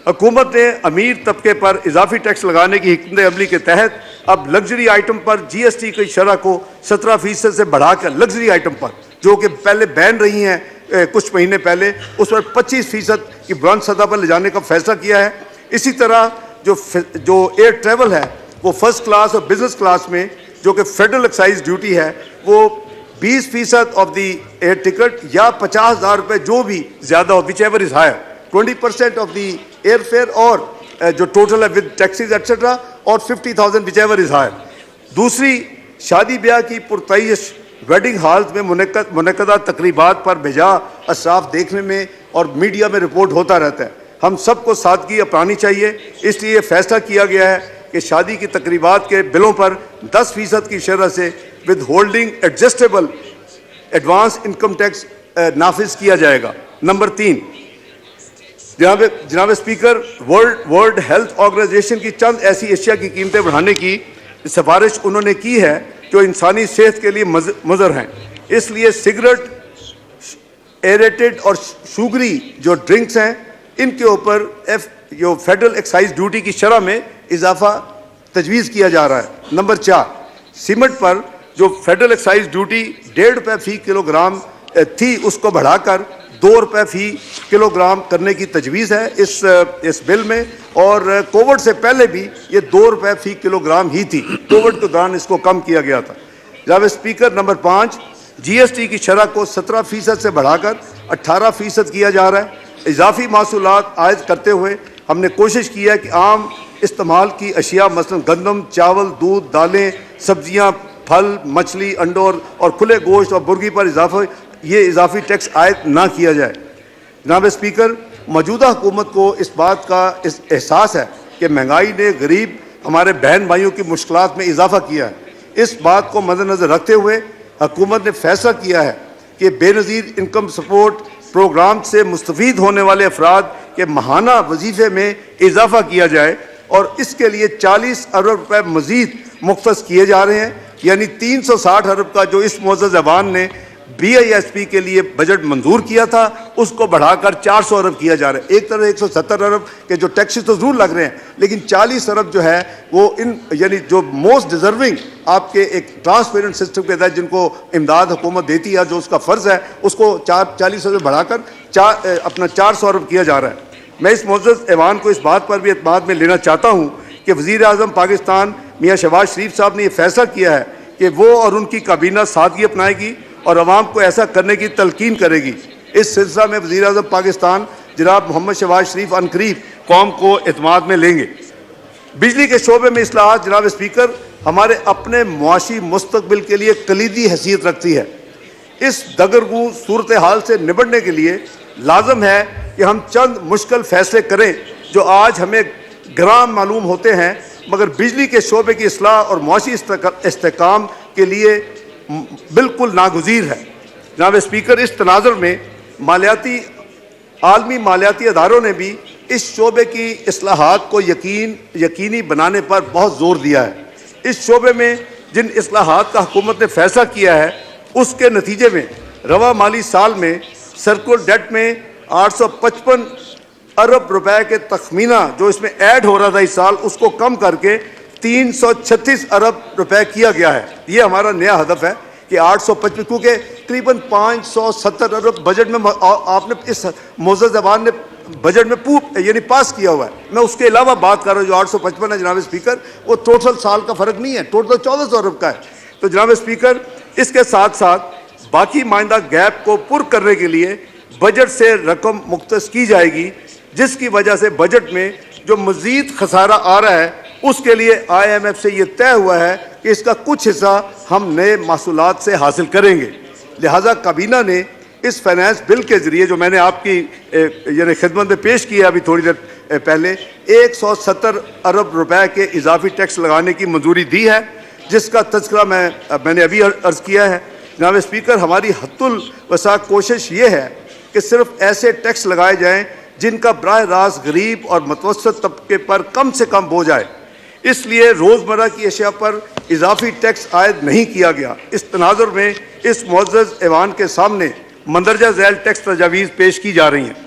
حکومت نے امیر طبقے پر اضافی ٹیکس لگانے کی حکمت عملی کے تحت اب لگژری آئٹم پر جی ایس ٹی کی شرح کو 17% سے بڑھا کر لگژری آئٹم پر جو کہ پہلے بین رہی ہیں کچھ مہینے پہلے اس پر 25% کی بلند سطح پر لے جانے کا فیصلہ کیا ہے۔ اسی طرح جو ایئر ٹریول ہے وہ فرسٹ کلاس اور بزنس کلاس میں جو کہ فیڈرل ایکسائز ڈیوٹی ہے وہ 20% آف دی ایئر ٹکٹ یا 50,000 روپے جو بھی زیادہ ہو whichever is higher 20% of the air fare اور جو ٹوٹل ہے ود ٹیکسیز ایٹسٹرا اور 50,000 وچ ایور از ہائر۔ دوسری شادی بیاہ کی پرتعیش ویڈنگ ہالز میں منعقدہ تقریبات پر بجا اصراف دیکھنے میں اور میڈیا میں رپورٹ ہوتا رہتا ہے۔ ہم سب کو سادگی اپنانی چاہیے، اس لیے فیصلہ کیا گیا ہے کہ شادی کی تقریبات کے بلوں پر 10% کی شرح سے withholding adjustable advance income tax نافذ کیا جائے گا۔ نمبر 3، جناب اسپیکر، ورلڈ ہیلتھ آرگنائزیشن کی چند ایسی اشیاء کی قیمتیں بڑھانے کی سفارش انہوں نے کی ہے جو انسانی صحت کے لیے مضر ہیں۔ اس لیے سگریٹ، ایریٹڈ اور شوگری جو ڈرنکس ہیں ان کے اوپر جو فیڈرل ایکسائز ڈیوٹی کی شرح میں اضافہ تجویز کیا جا رہا ہے۔ نمبر 4، سیمنٹ پر جو فیڈرل ایکسائز ڈیوٹی 1.5 روپے فی کلو گرام تھی اس کو بڑھا کر 2 روپے فی کلو گرام کرنے کی تجویز ہے اس بل میں، اور کووڈ سے پہلے بھی یہ 2 روپے فی کلو گرام ہی تھی، کووڈ کے دوران اس کو کم کیا گیا تھا۔ جناب اسپیکر، نمبر 5، جی ایس ٹی کی شرح کو 17% سے بڑھا کر 18% کیا جا رہا ہے۔ اضافی محصولات عائد کرتے ہوئے ہم نے کوشش کی ہے کہ عام استعمال کی اشیاء مثلا گندم، چاول، دودھ، دالیں، سبزیاں، پھل، مچھلی، انڈوں اور کھلے گوشت اور مرغی پر یہ اضافی ٹیکس عائد نہ کیا جائے۔ جناب اسپیکر، موجودہ حکومت کو اس بات کا احساس ہے کہ مہنگائی نے غریب ہمارے بہن بھائیوں کی مشکلات میں اضافہ کیا ہے۔ اس بات کو مد نظر رکھتے ہوئے حکومت نے فیصلہ کیا ہے کہ بے نظیر انکم سپورٹ پروگرام سے مستفید ہونے والے افراد کے ماہانہ وظیفے میں اضافہ کیا جائے اور اس کے لیے 40 ارب روپے مزید مختص کیے جا رہے ہیں، یعنی 360 ارب کا جو اس معزز ایوان نے بی آئی ایس پی کے لیے بجٹ منظور کیا تھا اس کو بڑھا کر 400 ارب کیا جا رہا ہے۔ ایک طرف 170 ارب کے جو ٹیکسز تو ضرور لگ رہے ہیں لیکن 40 ارب جو ہے وہ یعنی جو موسٹ ڈیزرونگ آپ کے ایک ٹرانسپیرنٹ سسٹم کے تحت جن کو امداد حکومت دیتی ہے جو اس کا فرض ہے اس کو 40 ارب بڑھا کر اپنا 400 ارب کیا جا رہا ہے۔ میں اس معزز ایوان کو اس بات پر بھی اعتماد میں لینا چاہتا ہوں کہ وزیر اعظم پاکستان میاں شہباز شریف صاحب نے یہ فیصلہ کیا ہے کہ وہ اور ان کی کابینہ سادگی اپنائے گی اور عوام کو ایسا کرنے کی تلقین کرے گی۔ اس سلسلہ میں وزیر اعظم پاکستان جناب محمد شہباز شریف عنقریب قوم کو اعتماد میں لیں گے۔ بجلی کے شعبے میں اصلاحات جناب اسپیکر ہمارے اپنے معاشی مستقبل کے لیے کلیدی حیثیت رکھتی ہے۔ اس دگرگوں صورتحال سے نبٹنے کے لیے لازم ہے کہ ہم چند مشکل فیصلے کریں جو آج ہمیں گرام معلوم ہوتے ہیں مگر بجلی کے شعبے کی اصلاح اور معاشی استحکام کے لیے بالکل ناگزیر ہے۔ جناب اسپیکر، اس تناظر میں عالمی مالیاتی اداروں نے بھی اس شعبے کی اصلاحات کو یقینی بنانے پر بہت زور دیا ہے۔ اس شعبے میں جن اصلاحات کا حکومت نے فیصلہ کیا ہے اس کے نتیجے میں رواں مالی سال میں سرکل ڈیٹ میں 855 ارب روپے کے تخمینہ جو اس میں ایڈ ہو رہا تھا اس سال اس کو کم کر کے 336 ارب روپے کیا گیا ہے۔ یہ ہمارا نیا ہدف ہے کہ 855 کیونکہ تقریباً 570 ارب بجٹ میں آپ نے اس معزز ایوان نے بجٹ میں یعنی پاس کیا ہوا ہے۔ میں اس کے علاوہ بات کر رہا ہوں جو 855 ہے جناب اسپیکر وہ ٹوٹل سال کا فرق نہیں ہے، ٹوٹل 1400 ارب کا ہے۔ تو جناب اسپیکر، اس کے ساتھ ساتھ باقی مائندہ گیپ کو پر کرنے کے لیے بجٹ سے رقم مختص کی جائے گی جس کی وجہ سے بجٹ میں جو مزید خسارہ آ رہا ہے اس کے لیے آئی ایم ایف سے یہ طے ہوا ہے کہ اس کا کچھ حصہ ہم نئے محصولات سے حاصل کریں گے۔ لہٰذا کابینہ نے اس فائنانس بل کے ذریعے جو میں نے آپ کی یعنی خدمت میں پیش کیا ابھی تھوڑی دیر پہلے 170 ارب روپے کے اضافی ٹیکس لگانے کی منظوری دی ہے جس کا تذکرہ میں نے ابھی عرض کیا ہے۔ جناب اسپیکر، ہماری حد الوسع کوشش یہ ہے کہ صرف ایسے ٹیکس لگائے جائیں جن کا براہ راست غریب اور متوسط طبقے پر کم سے کم بوجھ آئے۔ اس لیے روزمرہ کی اشیاء پر اضافی ٹیکس عائد نہیں کیا گیا۔ اس تناظر میں اس معزز ایوان کے سامنے مندرجہ ذیل ٹیکس تجاویز پیش کی جا رہی ہیں۔